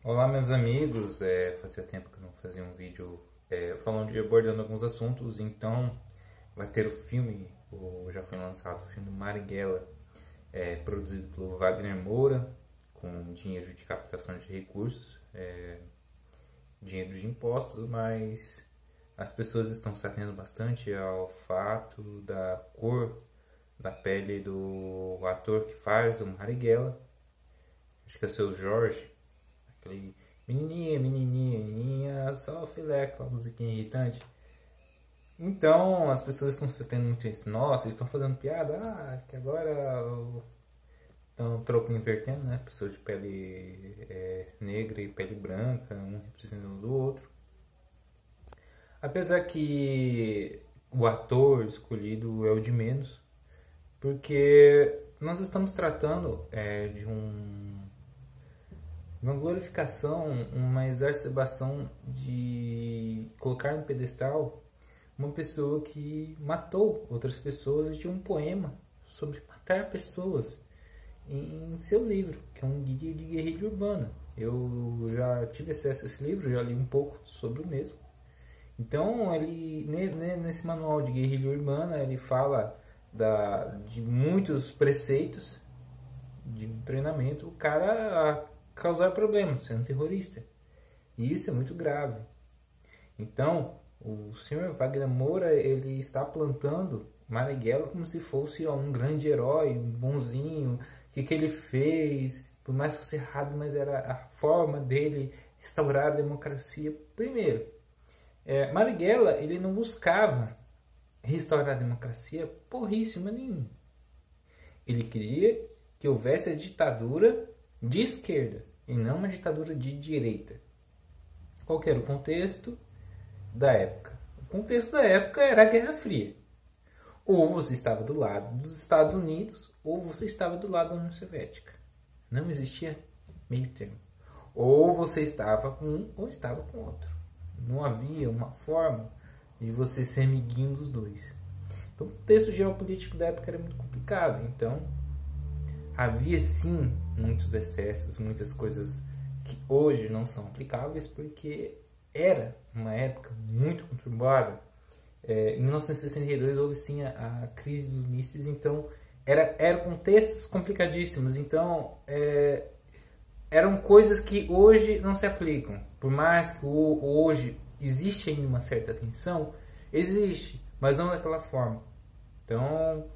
Olá, meus amigos. Fazia tempo que eu não fazia um vídeo abordando alguns assuntos, então vai ter o filme, ou já foi lançado o filme Marighella, produzido pelo Wagner Moura, com dinheiro de captação de recursos, dinheiro de impostos, mas as pessoas estão se atendendo bastante ao fato da cor da pele do ator que faz o Marighella. Acho que é o Seu Jorge. Aquele menininha, menininha, menininha, só filé, aquela musiquinha irritante. Então as pessoas estão se tendo muito isso. Nossa, eles estão fazendo piada. Que agora estão troco invertendo, né? Pessoas de pele negra e pele branca, um representando o outro. Apesar que o ator escolhido é o de menos, porque nós estamos tratando de uma glorificação, uma exacerbação de colocar no pedestal uma pessoa que matou outras pessoas e tinha um poema sobre matar pessoas em seu livro, que é um guia de guerrilha urbana. Eu já tive acesso a esse livro, já li um pouco sobre o mesmo. Então, ele nesse manual de guerrilha urbana, ele fala de muitos preceitos de um treinamento, o cara causar problemas, sendo terrorista. E isso é muito grave. Então, o senhor Wagner Moura, ele está plantando Marighella como se fosse um grande herói, um bonzinho, que ele fez, por mais que fosse errado, mas era a forma dele restaurar a democracia. Primeiro, Marighella, ele não buscava restaurar a democracia porríssima nenhuma. Ele queria que houvesse a ditadura de esquerda e não uma ditadura de direita. Qual que era o contexto da época? O contexto da época era a Guerra Fria. Ou você estava do lado dos Estados Unidos, ou você estava do lado da União Soviética. Não existia meio termo. Ou você estava com um, ou estava com outro. Não havia uma forma de você ser amiguinho dos dois. Então, o contexto geopolítico da época era muito complicado. Então, havia sim muitos excessos, muitas coisas que hoje não são aplicáveis, porque era uma época muito conturbada. Em 1962 houve sim a crise dos mísseis, então eram contextos complicadíssimos. Então eram coisas que hoje não se aplicam. Por mais que hoje existe ainda uma certa tensão, existe, mas não daquela forma. Então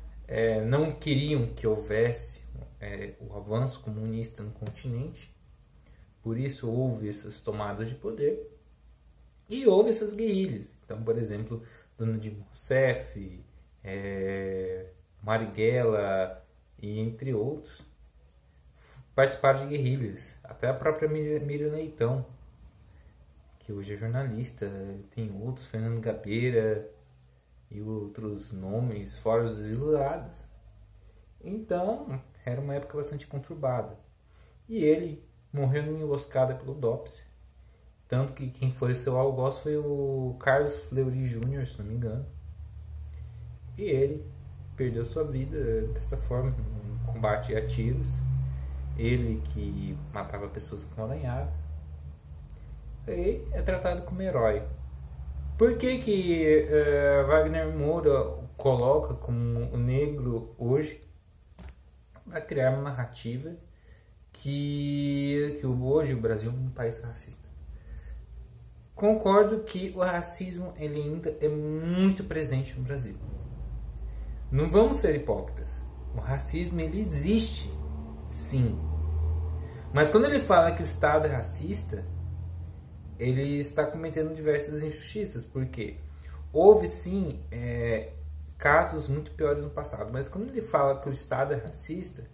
não queriam que houvesse o avanço comunista no continente, por isso houve essas tomadas de poder e houve essas guerrilhas. Então, por exemplo, Dona Dilma Rousseff, Marighella e entre outros participaram de guerrilhas. Até a própria Miriam Leitão, que hoje é jornalista, tem outros, Fernando Gabeira e outros nomes fora os exilados. Então, era uma época bastante conturbada. E ele morreu numa emboscada pelo DOPS. Tanto que quem foi seu algoz foi o Carlos Fleury Jr., se não me engano. E ele perdeu sua vida dessa forma, num combate a tiros. Ele que matava pessoas com aranhado. E é tratado como herói. Por que Wagner Moura coloca como o negro hoje? Para criar uma narrativa que hoje o Brasil é um país racista. Concordo que o racismo ele ainda é muito presente no Brasil. Não vamos ser hipócritas. O racismo ele existe, sim. Mas quando ele fala que o Estado é racista, ele está cometendo diversas injustiças. Porque houve sim casos muito piores no passado. Mas quando ele fala que o Estado é racista,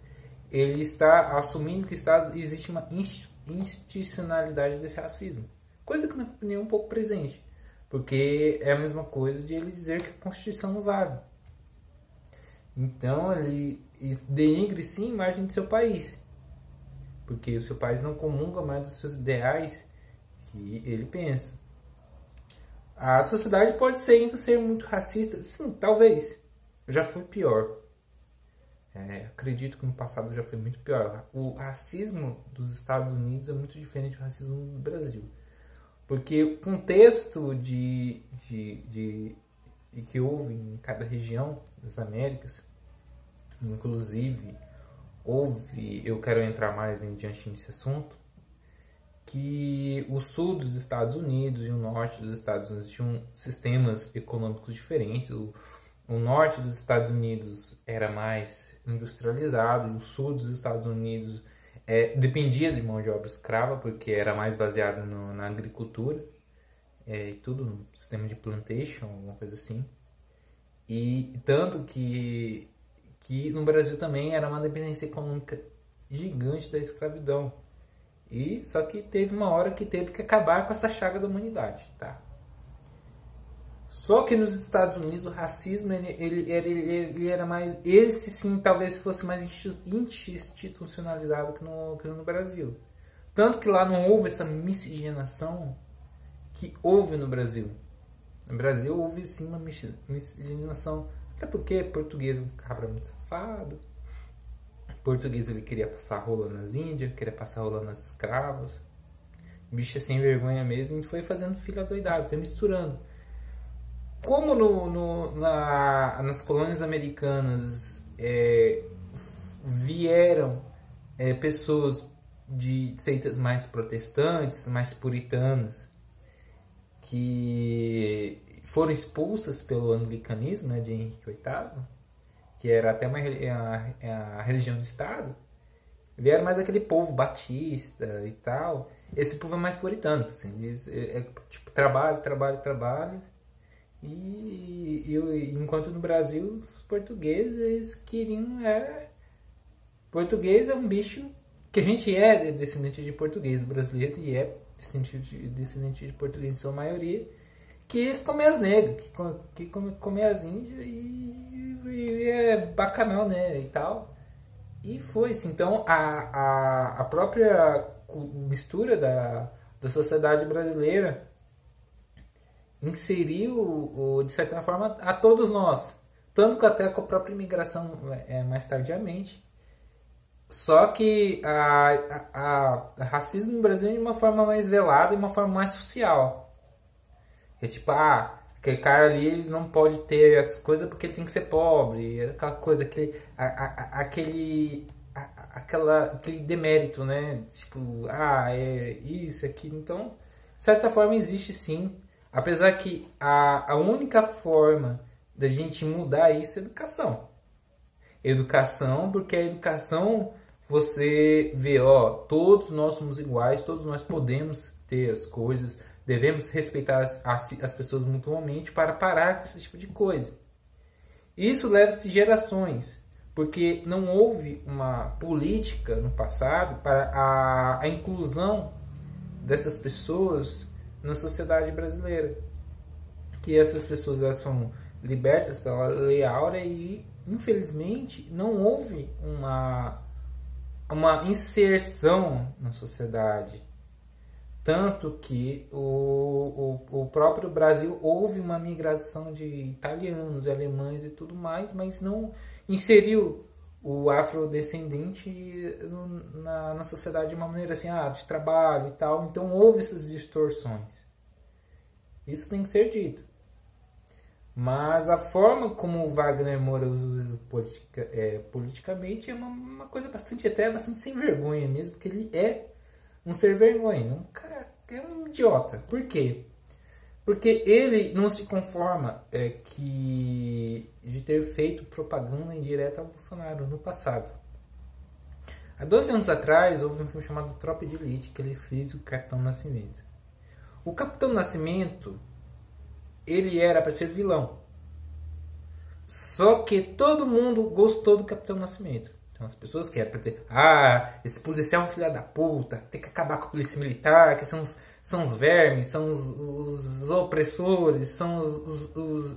ele está assumindo que o Estado existe uma institucionalidade desse racismo. Coisa que na minha opinião é um pouco presente. Porque é a mesma coisa de ele dizer que a Constituição não vale. Então ele denigre sim a imagem de seu país. Porque o seu país não comunga mais dos seus ideais que ele pensa. A sociedade pode ainda ser muito racista. Sim, talvez. Já foi pior. Acredito que no passado já foi muito pior. O racismo dos Estados Unidos é muito diferente do racismo do Brasil. Porque o contexto que houve em cada região das Américas, inclusive eu quero entrar mais em diante nesse assunto, que o sul dos Estados Unidos e o norte dos Estados Unidos tinham sistemas econômicos diferentes. O norte dos Estados Unidos era mais industrializado e o sul dos Estados Unidos dependia de mão de obra escrava, porque era mais baseado na agricultura, e tudo no sistema de plantation, alguma coisa assim. E tanto que no Brasil também era uma dependência econômica gigante da escravidão. E só que teve uma hora que teve que acabar com essa chaga da humanidade, tá? Só que nos Estados Unidos o racismo ele era mais, esse sim talvez fosse mais institucionalizado que no Brasil. Tanto que lá não houve essa miscigenação que houve no Brasil. No Brasil houve sim uma miscigenação, até porque português é um cabra muito safado. Português ele queria passar rola nas Índias, queria passar rola nas escravos. Bicho é sem vergonha mesmo, e foi fazendo filho adoidado, foi misturando. Como nas colônias americanas vieram pessoas de seitas mais protestantes, mais puritanas, que foram expulsas pelo anglicanismo, né, de Henrique VIII, que era até a religião do Estado, vieram mais aquele povo batista e tal. Esse povo é mais puritano, assim, tipo trabalho. E enquanto no Brasil os portugueses queriam português é um bicho que a gente é descendente de português, o brasileiro, e é descendente de português em sua maioria, que eles comem as negras, que comem as índias e é bacanal, né, e tal. E foi isso. Então a própria mistura da sociedade brasileira inseriu, de certa forma, a todos nós. Tanto que até com a própria imigração mais tardiamente. Só que a racismo no Brasil é de uma forma mais velada e uma forma mais social. É tipo, aquele cara ali ele não pode ter essas coisas porque ele tem que ser pobre. Aquela coisa, aquele demérito, né? Tipo, é isso, aquilo. Então, de certa forma, existe sim. Apesar que a única forma da gente mudar isso é educação. Educação, porque a educação você vê, todos nós somos iguais, todos nós podemos ter as coisas, devemos respeitar as pessoas mutuamente para parar com esse tipo de coisa. Isso leva-se gerações, porque não houve uma política no passado para a inclusão dessas pessoas na sociedade brasileira. Que essas pessoas elas foram libertas pela Lei Áurea e, infelizmente, não houve uma inserção na sociedade. Tanto que o próprio Brasil houve uma migração de italianos, alemães e tudo mais, mas não inseriu o afrodescendente na sociedade de uma maneira assim, de trabalho e tal. Então houve essas distorções. Isso tem que ser dito. Mas a forma como o Wagner Moura usa politicamente é uma coisa bastante sem vergonha mesmo, porque ele é um ser vergonha, é um idiota. Por quê? Porque ele não se conforma de ter feito propaganda indireta ao Bolsonaro no passado. Há 12 anos atrás, houve um filme chamado Tropa de Elite, que ele fez o Capitão Nascimento. O Capitão Nascimento, ele era para ser vilão. Só que todo mundo gostou do Capitão Nascimento. Então as pessoas querem para dizer, esse policial é um filho da puta, tem que acabar com a polícia militar, que são os vermes, são os opressores, são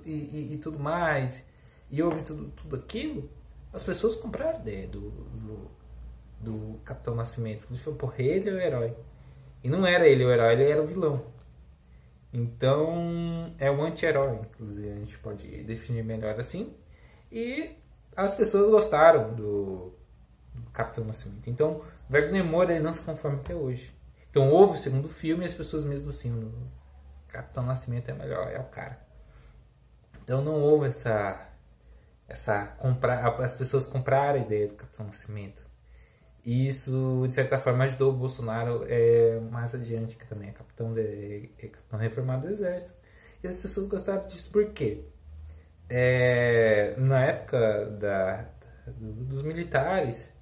e tudo mais. E houve tudo aquilo. As pessoas compraram a ideia do Capitão Nascimento. Eles falaram, porra, ele é o herói. E não era ele o herói, ele era o vilão. Então, é um anti-herói, inclusive, a gente pode definir melhor assim. E as pessoas gostaram do Capitão Nascimento. Então, Wagner Moura ele não se conforma até hoje. Então, houve o segundo filme e as pessoas mesmo assim, o Capitão Nascimento é melhor, é o cara. Então, não houve as pessoas compraram a ideia do Capitão Nascimento. E isso, de certa forma, ajudou o Bolsonaro mais adiante, que também é capitão reformado do Exército. E as pessoas gostaram disso por quê? Na época dos militares,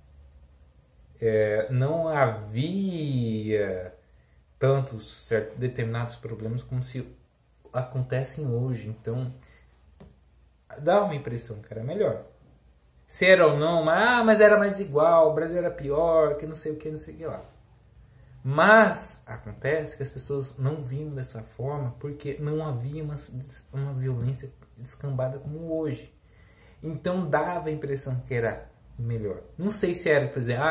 não havia tantos determinados problemas como se acontecem hoje. Então, dá uma impressão que era melhor. Se era ou não, mas era mais igual, o Brasil era pior, que não sei o que lá. Mas acontece que as pessoas não viam dessa forma porque não havia uma violência descambada como hoje. Então dava a impressão que era melhor. Não sei se era, por exemplo,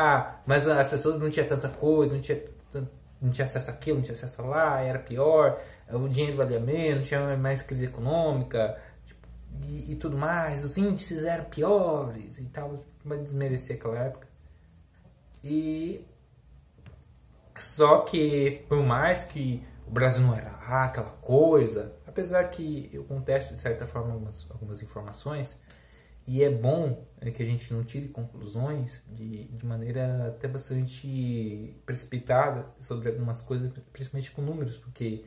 mas as pessoas não tinham tanta coisa, não tinha acesso àquilo, não tinha acesso a lá, era pior, o dinheiro valia menos, tinha mais crise econômica, e tudo mais, os índices eram piores e tal, vai desmerecer aquela época. E só que por mais que o Brasil não era aquela coisa, apesar que eu contesto de certa forma algumas informações, e é bom que a gente não tire conclusões de maneira até bastante precipitada sobre algumas coisas, principalmente com números, porque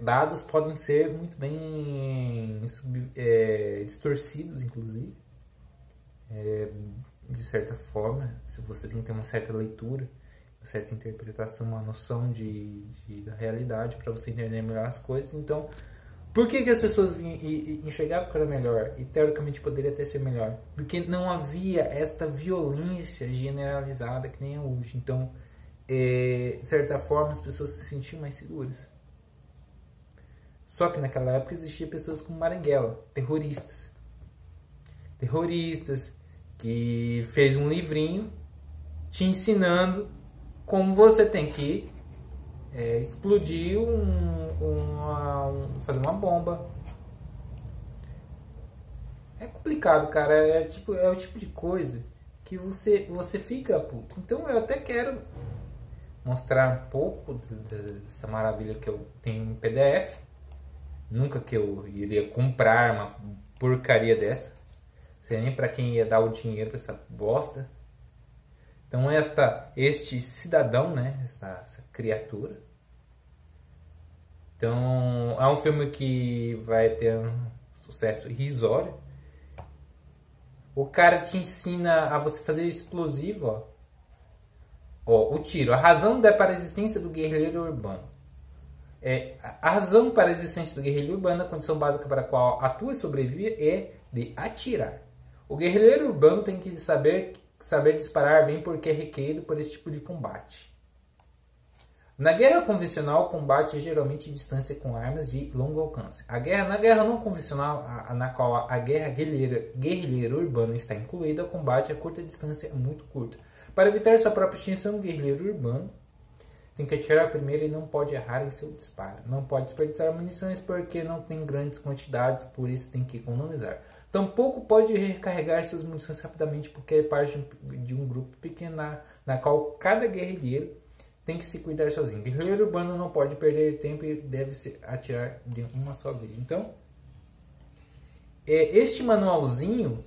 dados podem ser muito bem distorcidos, inclusive, de certa forma, se você tem que ter uma certa leitura, uma certa interpretação, uma noção da realidade para você entender melhor as coisas. Então, por que as pessoas enxergavam que era melhor e teoricamente poderia até ser melhor? Porque não havia esta violência generalizada que nem é hoje. Então, de certa forma, as pessoas se sentiam mais seguras. Só que naquela época existiam pessoas como Marighella, terroristas que fez um livrinho te ensinando como você tem que explodir fazer uma bomba. É complicado, cara. É o tipo de coisa que você fica puto. Então eu até quero mostrar um pouco dessa maravilha que eu tenho em PDF. Nunca que eu iria comprar uma porcaria dessa. Não sei nem pra quem ia dar o dinheiro pra essa bosta. Então este cidadão, né? Essa criatura. Então é um filme que vai ter um sucesso irrisório. O cara te ensina a você fazer explosivo, ó. O tiro. A razão para a existência do guerrilheiro urbano. A razão para a existência do guerrilheiro urbano, a condição básica para a qual atua e sobrevive é de atirar. O guerrilheiro urbano tem que saber disparar bem porque é requerido por esse tipo de combate. Na guerra convencional, o combate é geralmente distância com armas de longo alcance. Na guerra não convencional, na qual a guerra guerrilheira urbana está incluída, o combate a curta distância é muito curto. Para evitar sua própria extinção, o guerrilheiro urbano tem que atirar primeiro e não pode errar em seu disparo. Não pode desperdiçar munições porque não tem grandes quantidades, por isso tem que economizar. Tampouco pode recarregar suas munições rapidamente porque é parte de um grupo pequeno na qual cada guerrilheiro tem que se cuidar sozinho. O guerrilheiro urbano não pode perder tempo e deve se atirar de uma só vez. Então, este manualzinho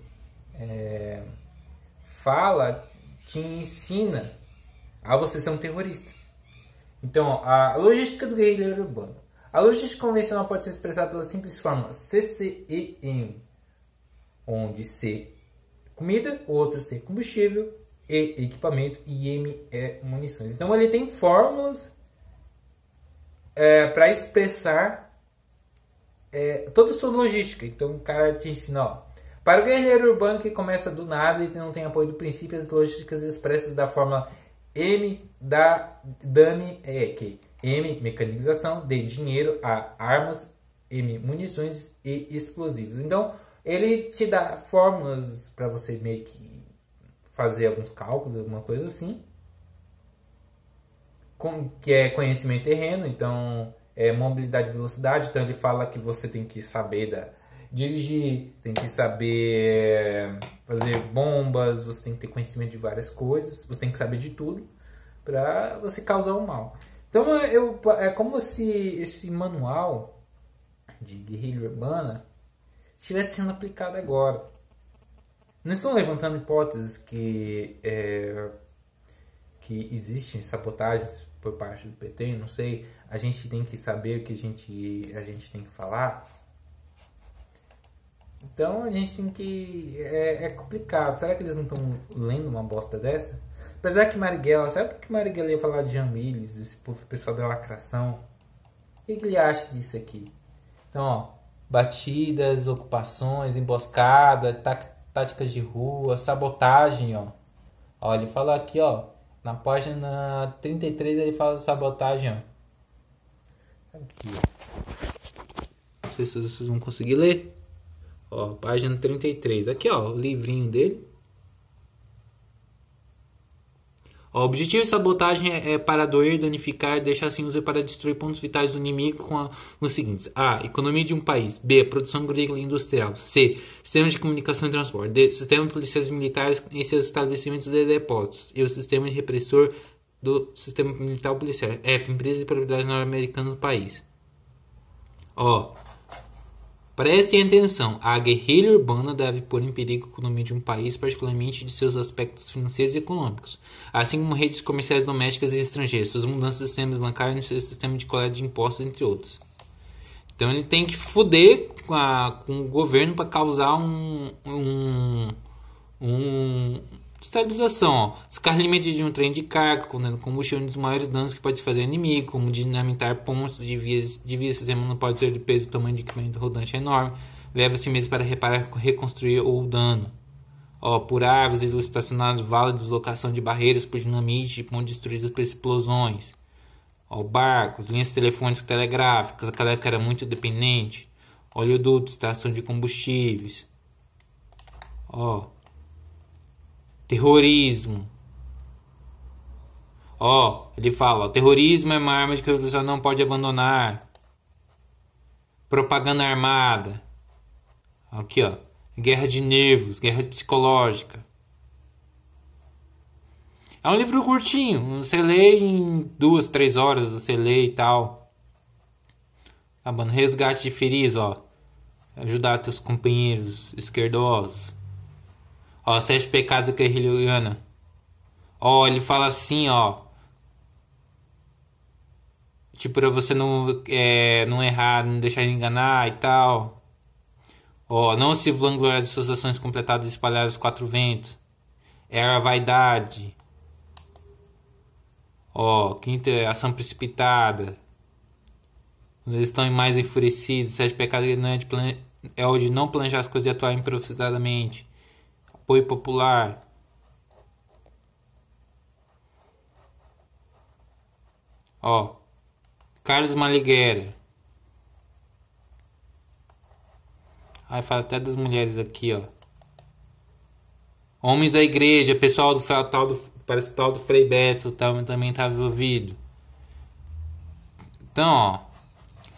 te ensina a você ser um terrorista. Então, a logística do guerrilheiro urbano. A logística convencional pode ser expressada pela simples fórmula CCEM, onde C é comida, o outro C é combustível, E é equipamento e M é munições. Então ele tem fórmulas para expressar toda a sua logística. Então o cara te ensina, para o guerrilheiro urbano que começa do nada e não tem apoio do princípio, as logísticas expressas da fórmula M da dame que M, mecanização, D, dinheiro, A, armas, M, munições e explosivos. Então ele te dá fórmulas para você meio que fazer alguns cálculos, alguma coisa assim, que é conhecimento terreno, então mobilidade e velocidade. Então ele fala que você tem que saber dirigir, tem que saber fazer bombas, você tem que ter conhecimento de várias coisas, você tem que saber de tudo para você causar o mal. Então é como se esse manual de guerrilha urbana estivesse sendo aplicado agora. Não estão levantando hipóteses que existem sabotagens por parte do PT, não sei. A gente tem que saber o que a gente tem que falar. Então a gente tem que... É complicado. Será que eles não estão lendo uma bosta dessa? Apesar que Marighella... Sabe por que Marighella ia falar de Jean Willis, esse pessoal da lacração? O que ele acha disso aqui? Então, ó, batidas, ocupações, emboscada, táticas de rua, sabotagem, ó. Ó, ele fala aqui, ó. Na página 33 ele fala de sabotagem, ó. Aqui, ó. Não sei se vocês vão conseguir ler. Ó, página 33. Aqui, ó, o livrinho dele. O objetivo de sabotagem é para doer, danificar, deixar sem uso para destruir pontos vitais do inimigo com os seguintes: A. Economia de um país. B. Produção agrícola e industrial. C. Sistema de comunicação e transporte. D. Sistema de polícias militares em seus estabelecimentos de depósitos. E o sistema de repressor do sistema militar policial. F. Empresas de propriedade norte-americana do país. Ó. Prestem atenção, a guerrilha urbana deve pôr em perigo a economia de um país, particularmente de seus aspectos financeiros e econômicos, assim como redes comerciais domésticas e estrangeiras, suas mudanças no sistema bancário e seu sistema de coleta de impostos, entre outros. Então ele tem que foder com o governo para causar estabilização. Ó. Descarrilhamento de um trem de carga, contendo combustível, um dos maiores danos que pode fazer ao inimigo, como dinamitar pontos de vias. Sistema não pode ser de peso, o tamanho de equipamento rodante é enorme. Leva-se meses para reparar, reconstruir ou dano. Ó, por árvores estacionadas, vale deslocação de barreiras por dinamite, pontos destruídos por explosões. Ó, barcos, linhas telefônicas telegráficas, aquela época era muito dependente. Oleoduto, estação de combustíveis. Ó. Terrorismo. Ó, ele fala, ó, terrorismo é uma arma de que a revolução não pode abandonar. Propaganda armada. Aqui, ó. Guerra de nervos, guerra psicológica. É um livro curtinho. Você lê em 2, 3 horas, você lê e tal. Acabando. Resgate de feridos, ó. Ajudar teus companheiros esquerdosos. Ó, 7 pecados da guerrilhana. Ó, ele fala assim, ó. Tipo, pra você não errar, não deixar de enganar e tal. Ó, não se vangloriar de suas ações completadas e espalhadas aos 4 ventos. É a vaidade. Ó, quinta é ação precipitada. Quando eles estão mais enfurecidos. 7 pecados é o de não planejar as coisas e atuar improvisadamente. Apoio popular. Ó, Carlos Maliguera. Aí fala até das mulheres aqui, ó. Homens da igreja, pessoal parece o tal do Frei Beto também estava envolvido. Então, ó,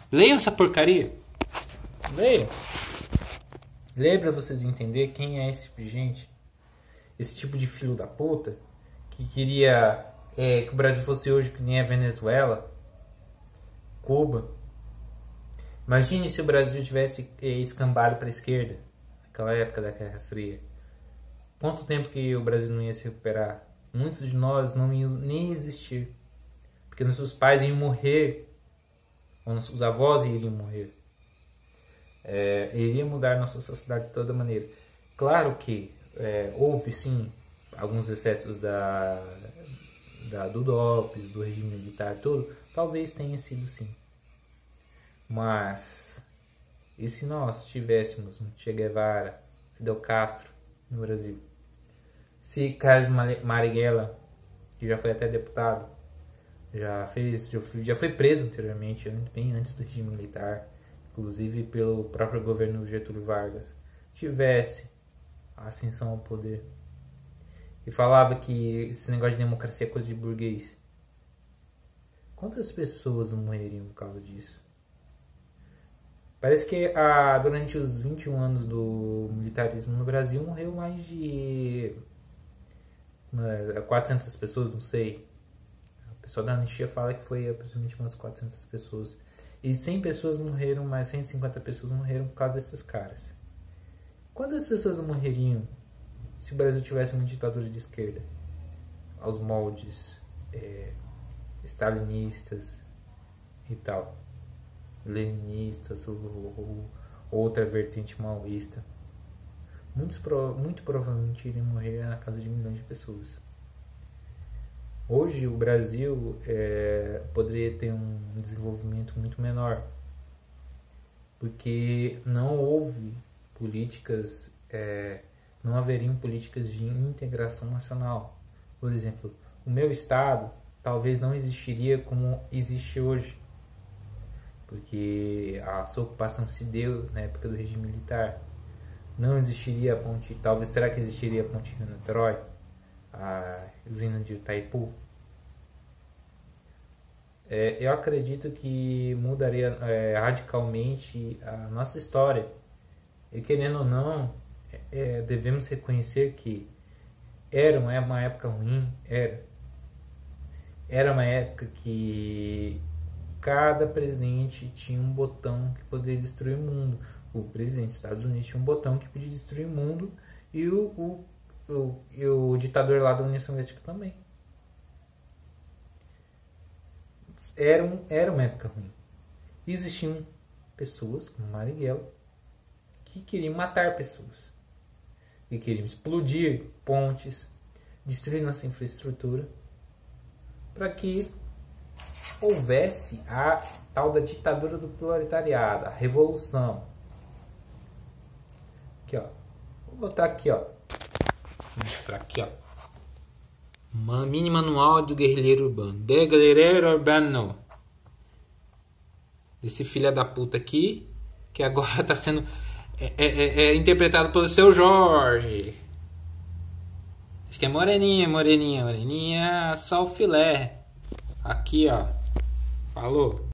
leiam essa porcaria. Leiam. Leia pra vocês entenderem quem é esse tipo de gente. Esse tipo de filho da puta que queria que o Brasil fosse hoje que nem a Venezuela, Cuba. Imagine se o Brasil tivesse escambado para a esquerda naquela época da Guerra Fria. Quanto tempo que o Brasil não ia se recuperar? Muitos de nós não iam nem existir, porque nossos pais iam morrer, ou nossos avós iriam morrer. Iria mudar nossa sociedade de toda maneira. Claro que houve sim alguns excessos do DOPS, do regime militar, tudo. Talvez tenha sido sim. Mas e se nós tivéssemos Che Guevara, Fidel Castro no Brasil? Se Carlos Marighella, que já foi até deputado, já foi preso anteriormente, bem antes do regime militar, inclusive pelo próprio governo Getúlio Vargas, tivesse a ascensão ao poder e falava que esse negócio de democracia é coisa de burguês, quantas pessoas não morreriam por causa disso? Parece que durante os 21 anos do militarismo no Brasil morreu mais de 400 pessoas, não sei. O pessoal da anistia fala que foi aproximadamente umas 400 pessoas. E 100 pessoas morreram, mais 150 pessoas morreram por causa desses caras. Quantas pessoas morreriam se o Brasil tivesse uma ditadura de esquerda? Aos moldes stalinistas e tal. Leninistas ou outra vertente maoísta. Muito provavelmente iriam morrer na casa de milhões de pessoas. Hoje o Brasil poderia ter um desenvolvimento muito menor, porque não houve políticas, não haveriam políticas de integração nacional. Por exemplo, o meu estado talvez não existiria como existe hoje, porque a sua ocupação se deu na época do regime militar. Não existiria a ponte, talvez, será que existiria a ponte Rio-Niterói? A usina de Itaipu? Eu acredito que mudaria radicalmente a nossa história. E querendo ou não, devemos reconhecer que era uma época ruim, era uma época que cada presidente tinha um botão que poderia destruir o mundo. O presidente dos Estados Unidos tinha um botão que podia destruir o mundo e o ditador lá da União Soviética também. Era uma época ruim. Existiam pessoas como Marighella que queriam matar pessoas, que queriam explodir pontes, destruir nossa infraestrutura, para que houvesse a tal da ditadura do proletariado, a revolução. Aqui, ó. Vou botar aqui, ó. Vou mostrar aqui, ó. Mini manual do guerrilheiro urbano. De guerrilheiro urbano. Desse filho da puta aqui, que agora tá sendo interpretado pelo Seu Jorge. Acho que é moreninha, só o filé. Aqui, ó. Falou.